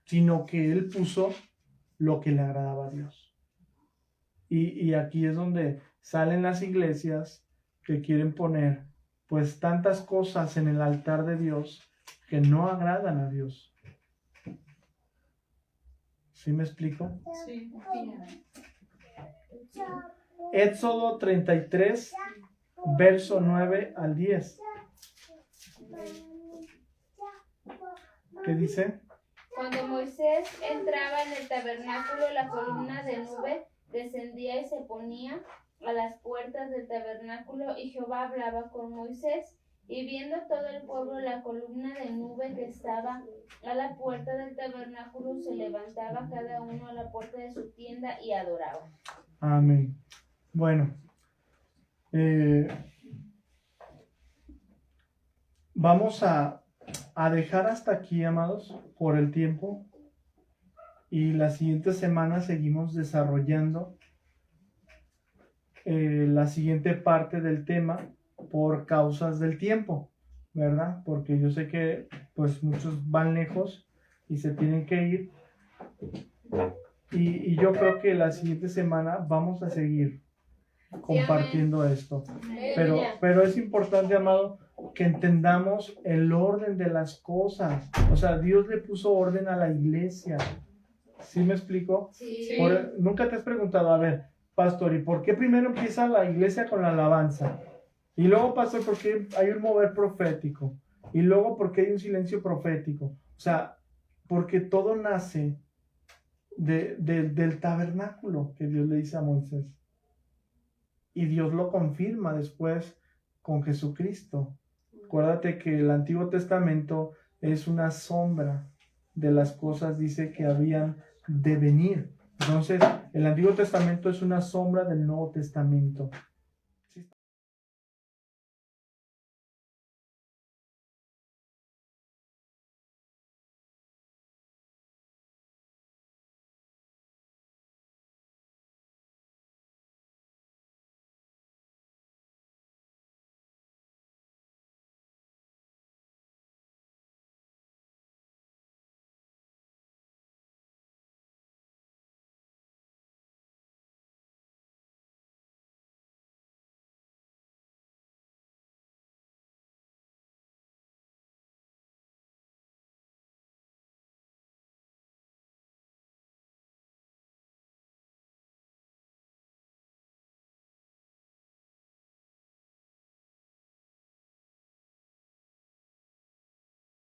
sino que él puso lo que le agradaba a Dios. Y aquí es donde salen las iglesias que quieren poner pues tantas cosas en el altar de Dios que no agradan a Dios. ¿Sí me explico? Sí. Éxodo 33, verso 9 al 10. ¿Qué dice? Cuando Moisés entraba en el tabernáculo, la columna de nube descendía y se ponía a las puertas del tabernáculo, y Jehová hablaba con Moisés. Y viendo todo el pueblo la columna de nube que estaba a la puerta del tabernáculo, se levantaba cada uno a la puerta de su tienda y adoraba. Amén. Bueno, Vamos a dejar hasta aquí, amados, por el tiempo. Y la siguiente semana seguimos desarrollando la siguiente parte del tema por causas del tiempo, ¿verdad? Porque yo sé que pues muchos van lejos y se tienen que ir. Y yo creo que la siguiente semana vamos a seguir compartiendo esto. Pero es importante, amado, que entendamos el orden de las cosas. O sea, Dios le puso orden a la iglesia. ¿Sí me explico? Sí. Nunca te has preguntado, a ver, pastor, ¿y por qué primero empieza la iglesia con la alabanza? Y luego, pastor, ¿por qué hay un mover profético? Y luego, ¿por qué hay un silencio profético? O sea, porque todo nace del tabernáculo que Dios le dice a Moisés. Y Dios lo confirma después con Jesucristo. Acuérdate que el Antiguo Testamento es una sombra de las cosas, dice, que habían de venir. Entonces, el Antiguo Testamento es una sombra del Nuevo Testamento.